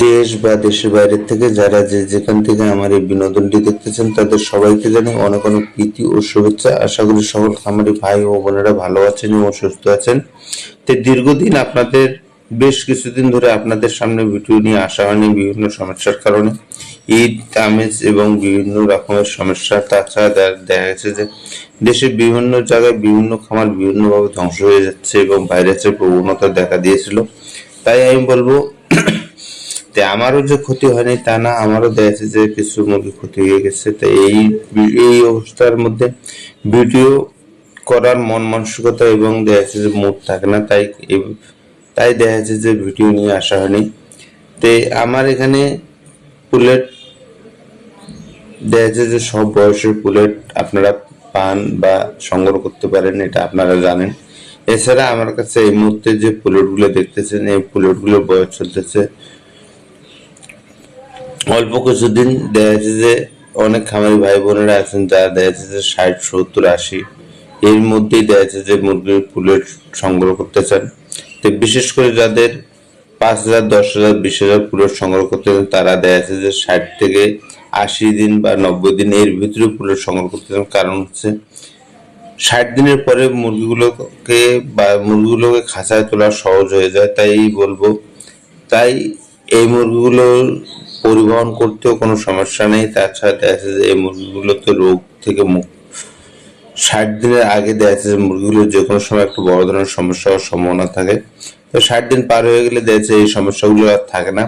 দেশ বা দেশের বাইরে থেকে যারা যেখান থেকে আমার এই বিনোদনটি দেখতেছেন তাদের সবাইকে জানাই অনেক অনেক প্রীতি ও শুভেচ্ছা। আশা করি সকল খামারি ভাই ও বোনেরা ভালো আছেন ও সুস্থ আছেন। তো দীর্ঘদিন আপনাদের বেশ কিছুদিন ধরে আপনাদের সামনে ভিডিও নিয়ে আসা হয়নি বিভিন্ন সমস্যার কারণে, ঈদ আমেজ এবং বিভিন্ন রকমের সমস্যা। তাছাড়া দেখা গেছে যে দেশের বিভিন্ন জায়গায় বিভিন্ন খামার বিভিন্নভাবে ধ্বংস হয়ে যাচ্ছে এবং ভাইরাসের প্রবণতা দেখা দিয়েছিল। তাই আমি বলবো আমারও যে ক্ষতি হয়নি তা না, আমারও দেখা যাচ্ছে যে কিছু মুরগি ক্ষতি হয়ে গেছে। তো এই অবস্থার মধ্যে ভিডিও করার মন মানসিকতা এবং দেখা যাচ্ছে যে মুড থাকে না, তাই দেখা যাচ্ছে যে ভিডিও নিয়ে আসা হয়নি। তো আমার এখানে পুলেট দেখা যাচ্ছে যে সব বয়সের পুলেট আপনারা পান বা সংগ্রহ করতে পারেন, এটা আপনারা জানেন। এছাড়া আমার কাছে এই মুহূর্তে যে পুলেটগুলো দেখতেছেন এই পুলেটগুলোর বয়স চলতেছে অল্প কিছুদিন। দেখা যাচ্ছে যে অনেক খামারি ভাই বোনেরা আছেন যারা দেখা যাচ্ছে যে 60, 70, 80 এর মধ্যেই দেখা যাচ্ছে যে মুরগির পুলেট সংগ্রহ করতে চান। তো বিশেষ করে যাদের 5,000, 10,000, 20,000 পুলেট সংগ্রহ করতে চান তারা দেখা যাচ্ছে যে 60 থেকে 80 দিন বা 90 দিন এর ভিতরে পুলেট সংগ্রহ করতে চান। কারণ হচ্ছে 60 দিনের পরে মুরগিগুলোকে খাঁচায় তোলা সহজ হয়ে যায়। তাই এই মুরগিগুলো পরিবহন করতেও কোনো সমস্যা নেই। তাছাড়া দেখা যাচ্ছে যে এই মুরগিগুলোতে রোগ থেকে 60 দিনের আগে দেখা যাচ্ছে যে মুরগিগুলোর যে কোনো সময় একটা বড় ধরনের সমস্যা হওয়ার সম্ভাবনা থাকে। তো 60 দিন পার হয়ে গেলে দেখা যাচ্ছে এই সমস্যাগুলো আর থাকে না।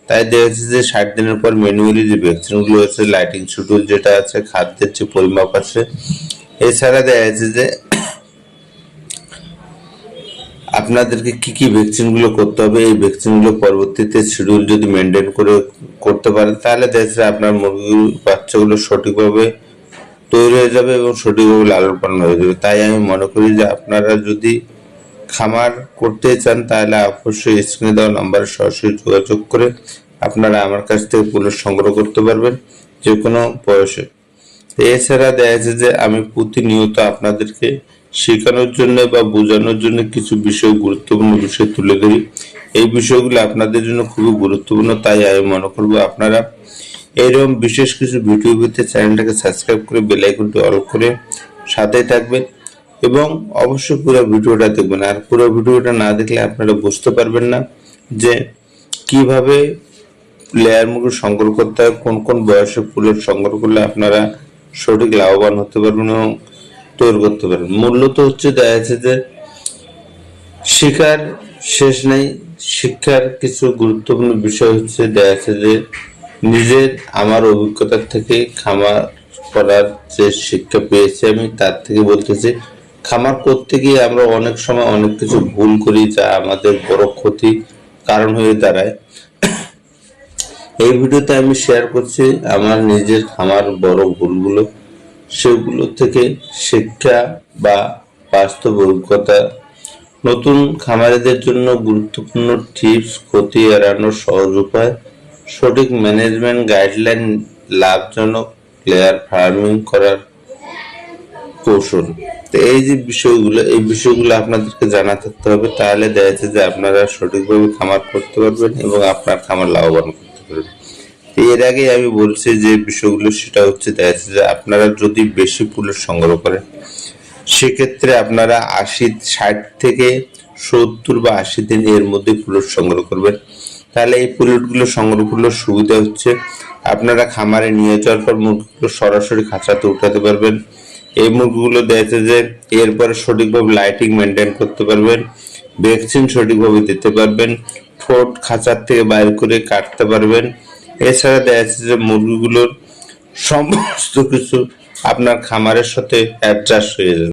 তাই দেখা যাচ্ছে যে 60 দিনের পর ম্যানুয়ালি যে ভ্যাকসিনগুলো আছে, লাইটিং শিডিউল যেটা আছে, খাদ্যের যে পরিমাপ আছে, এছাড়া দেখা যাচ্ছে যে আপনাদেরকে কি কি ভ্যাকসিন গুলো করতে হবে, এই ভ্যাকসিন গুলো পরবর্তীতে শিডিউল যদি মেনটেন করে করতে পারেন তাহলে দেখা যাচ্ছে আপনার মুরগির বাচ্চাগুলো সঠিকভাবে তৈরি হয়ে যাবে এবং সঠিকভাবে লালন পালন হয়ে যাবে। তাই আমি মনে করি যে আপনারা যদি খামার করতে চান তাহলে অবশ্যই স্ক্রিনে দেওয়া নাম্বারে সরাসরি যোগাযোগ করে আপনারা আমার কাছ থেকে পুলেট সংগ্রহ করতে পারবেন যে কোনো বয়সে। এছাড়া দেখা যাচ্ছে যে আমি প্রতিনিয়ত আপনাদেরকে শেখানোর জন্য বা বোঝানোর জন্য কিছু গুরুত্বপূর্ণ বিষয় তুলে ধরি। এই বিষয়গুলো আপনাদের জন্য খুবই গুরুত্বপূর্ণ। তাই আমি মনে করবো আপনারা এইরকম বিশেষ কিছু ভিডিও পেতে চ্যানেলটাকে সাবস্ক্রাইব করে বেল আইকনটি অল করে সাথে থাকবেন এবং অবশ্যই পুরো ভিডিওটা দেখবেন। আর পুরো ভিডিওটা না দেখলে আপনারা বুঝতে পারবেন না যে কিভাবে লেয়ার মুরগি সংগ্রহ করতে হয়, কোন কোন বয়সে পুলেট সংগ্রহ করলে আপনারা সঠিক লাভবান হতে পারবেন এবং তৈরি করতে পারবেন। মূলত হচ্ছে দেখা যাচ্ছে যে শিক্ষার শেষ নেই। শিক্ষার কিছু গুরুত্বপূর্ণ বিষয় হচ্ছে দেখা যাচ্ছে যে আমার অভিজ্ঞতার থেকে খামার করার যে শিক্ষা পেয়েছি আমি তার থেকে বলতেছি, খামার করতে গিয়ে আমরা অনেক সময় অনেক কিছু ভুল করি যা আমাদের বড় ক্ষতি কারণ হয়ে দাঁড়ায়। এই ভিডিওতে আমি শেয়ার করছি আমার নিজের খামার বড় ভুলগুলো, সেগুলো থেকে শিক্ষা বা বাস্তব অভিজ্ঞতা, নতুন খামারিদের জন্য গুরুত্বপূর্ণ টিপস, ক্ষতি এড়ানোর সহজ উপায়, সঠিক ম্যানেজমেন্ট গাইডলাইন, লাভজনক লেয়ার ফার্মিং করার কৌশল। তো এই বিষয়গুলো আপনাদেরকে জানা থাকতে হবে, তাহলে দেখা যাচ্ছে যে আপনারা সঠিকভাবে খামার করতে পারবেন এবং আপনার খামার লাভবান করতে পারবেন। এর আগে আমি বলছি যে বিষয়গুলো, সেটা হচ্ছে দেখা যাচ্ছে যে আপনারা যদি বেশি পুলেট সংগ্রহ করেন সেক্ষেত্রে আপনারা 60 থেকে 70 বা 80 দিন এর মধ্যে পুলেট সংগ্রহ করবেন। তাহলে এই পুলেটগুলো সংগ্রহ করলে সুবিধা হচ্ছে আপনারা খামারে নিয়ে যাওয়ার পর মুরগিগুলো সরাসরি খাঁচাতে উঠাতে পারবেন। এই মুরগিগুলো দেখা যাচ্ছে যে এরপরে সঠিকভাবে লাইটিং মেনটেন করতে পারবেন, ভ্যাকসিন সঠিকভাবে দিতে পারবেন, ঠোঁট খাঁচার থেকে বাইর করে কাটতে পারবেন। এছাড়া দেখা যাচ্ছে যে মুরগিগুলোর সমস্ত কিছু আপনার খামারের সাথে অ্যাডজাস্ট হয়ে যাবে।